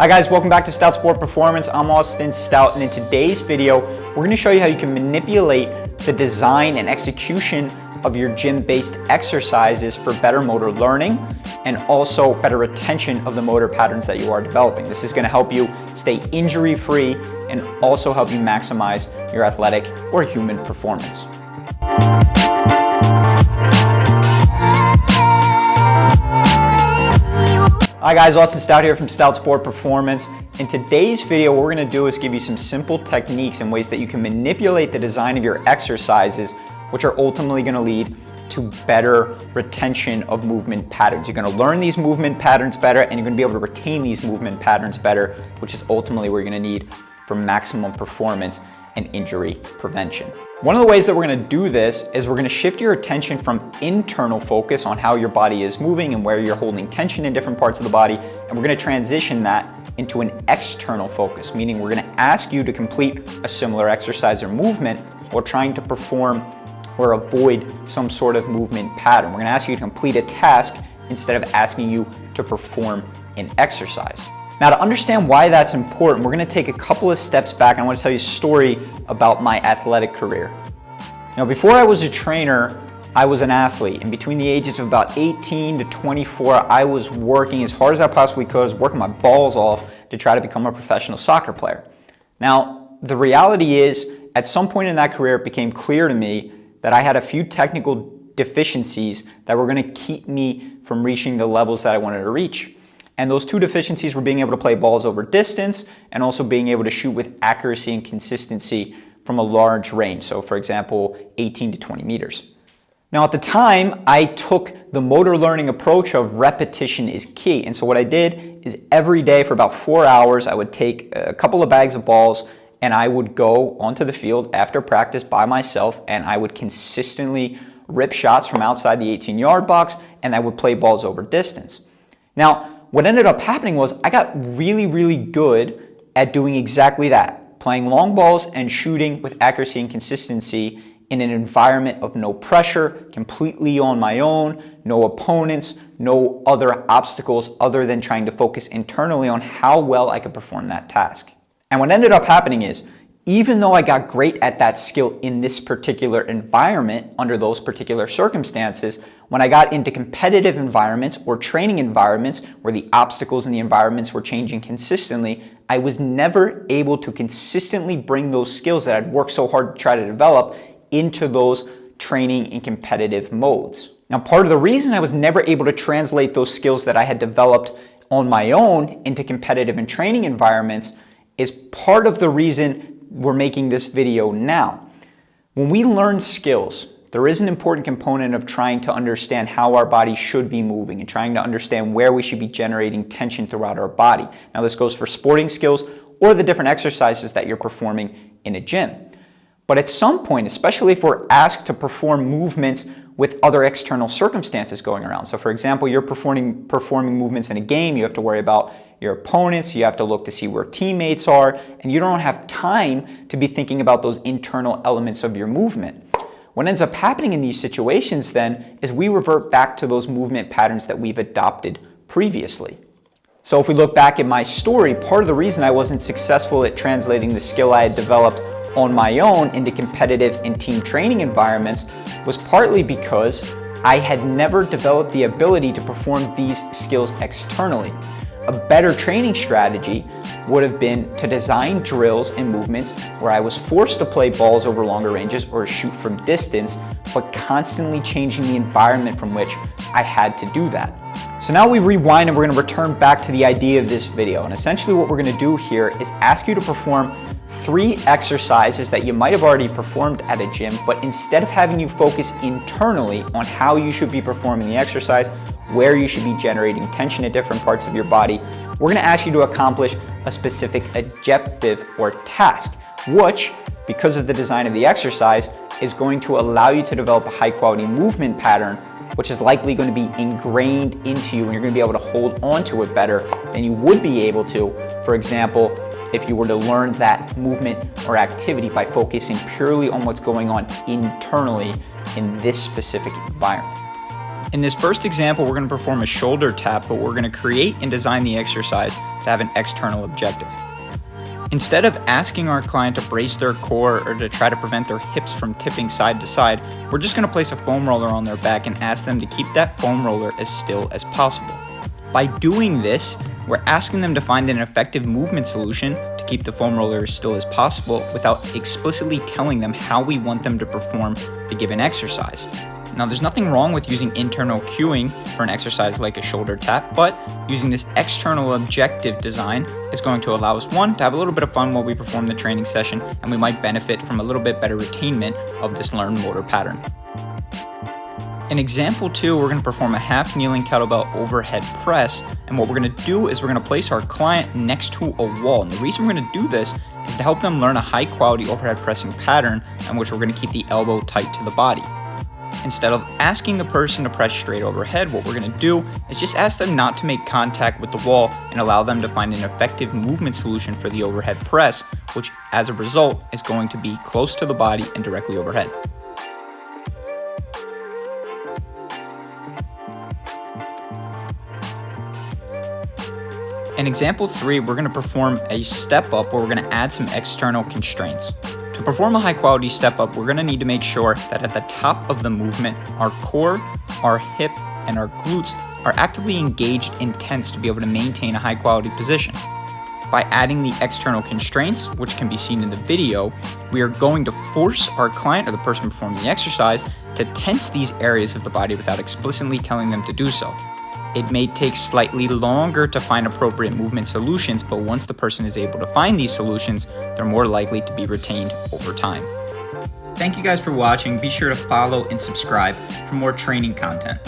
Hi guys, welcome back to Stout Sport Performance. I'm Austin Stout, and in today's video, we're going to show you how you can manipulate the design and execution of your gym-based exercises for better motor learning and also better retention of the motor patterns that you are developing. This is going to help you stay injury-free and also help you maximize your athletic or human performance. Hi guys, Austin Stout here from Stout Sport Performance. In today's video, what we're going to do is give you some simple techniques and ways that you can manipulate the design of your exercises, which are ultimately going to lead to better retention of movement patterns. You're going to learn these movement patterns better, and you're going to be able to retain these movement patterns better, which is ultimately what you're going to need for maximum performance and injury prevention. One of the ways that we're going to do this is we're going to shift your attention from internal focus on how your body is moving and where you're holding tension in different parts of the body, and we're going to transition that into an external focus, meaning we're going to ask you to complete a similar exercise or movement while trying to perform or avoid some sort of movement pattern. We're going to ask you to complete a task instead of asking you to perform an exercise. Now, to understand why that's important, we're going to take a couple of steps back, and I want to tell you a story about my athletic career. Now, before I was a trainer, I was an athlete, and between the ages of about 18 to 24, I was working as hard as I possibly could. I was working my balls off to try to become a professional soccer player. Now, the reality is, at some point in that career, it became clear to me that I had a few technical deficiencies that were going to keep me from reaching the levels that I wanted to reach. And those two deficiencies were being able to play balls over distance and also being able to shoot with accuracy and consistency from a large range. So for example, 18 to 20 meters. Now at the time, I took the motor learning approach of repetition is key. And so what I did is every day for about 4 hours, I would take a couple of bags of balls and I would go onto the field after practice by myself, and I would consistently rip shots from outside the 18-yard box, and I would play balls over distance. Now, what ended up happening was I got really good at doing exactly that, playing long balls and shooting with accuracy and consistency in an environment of no pressure, completely on my own, no opponents, no other obstacles other than trying to focus internally on how well I could perform that task. And what ended up happening is, even though I got great at that skill in this particular environment, under those particular circumstances, when I got into competitive environments or training environments where the obstacles in the environments were changing consistently, I was never able to consistently bring those skills that I'd worked so hard to try to develop into those training and competitive modes. Now, part of the reason I was never able to translate those skills that I had developed on my own into competitive and training environments is part of the reason we're making this video now. When we learn skills, there is an important component of trying to understand how our body should be moving and trying to understand where we should be generating tension throughout our body. Now, this goes for sporting skills or the different exercises that you're performing in a gym. But at some point, especially if we're asked to perform movements with other external circumstances going around. So for example, you're performing movements in a game, you have to worry about your opponents, you have to look to see where teammates are, and you don't have time to be thinking about those internal elements of your movement. What ends up happening in these situations then is we revert back to those movement patterns that we've adopted previously. So if we look back at my story, part of the reason I wasn't successful at translating the skill I had developed on my own into competitive and team training environments was partly because I had never developed the ability to perform these skills externally. A better training strategy would have been to design drills and movements where I was forced to play balls over longer ranges or shoot from distance, but constantly changing the environment from which I had to do that. So now we rewind and we're going to return back to the idea of this video. And essentially what we're going to do here is ask you to perform 3 exercises that you might have already performed at a gym, but instead of having you focus internally on how you should be performing the exercise, where you should be generating tension at different parts of your body, we're going to ask you to accomplish a specific objective or task, which, because of the design of the exercise, is going to allow you to develop a high quality movement pattern, which is likely going to be ingrained into you, and you're going to be able to hold on to it better than you would be able to, for example, if you were to learn that movement or activity by focusing purely on what's going on internally in this specific environment. In this first example, we're going to perform a shoulder tap, but we're going to create and design the exercise to have an external objective. Instead of asking our client to brace their core or to try to prevent their hips from tipping side to side, we're just going to place a foam roller on their back and ask them to keep that foam roller as still as possible. By doing this, we're asking them to find an effective movement solution to keep the foam roller as still as possible without explicitly telling them how we want them to perform the given exercise. Now, there's nothing wrong with using internal cueing for an exercise like a shoulder tap, but using this external objective design is going to allow us, one, to have a little bit of fun while we perform the training session, and we might benefit from a little bit better retainment of this learned motor pattern. In example 2, we're going to perform a half kneeling kettlebell overhead press, and what we're going to do is we're going to place our client next to a wall. And the reason we're going to do this is to help them learn a high quality overhead pressing pattern in which we're going to keep the elbow tight to the body. Instead of asking the person to press straight overhead, what we're going to do is just ask them not to make contact with the wall and allow them to find an effective movement solution for the overhead press, which as a result is going to be close to the body and directly overhead. In example 3, we're going to perform a step up where we're going to add some external constraints. To perform a high quality step up, we're going to need to make sure that at the top of the movement, our core, our hip, and our glutes are actively engaged and tense to be able to maintain a high quality position. By adding the external constraints, which can be seen in the video, we are going to force our client or the person performing the exercise to tense these areas of the body without explicitly telling them to do so. It may take slightly longer to find appropriate movement solutions, but once the person is able to find these solutions, they're more likely to be retained over time. Thank you guys for watching. Be sure to follow and subscribe for more training content.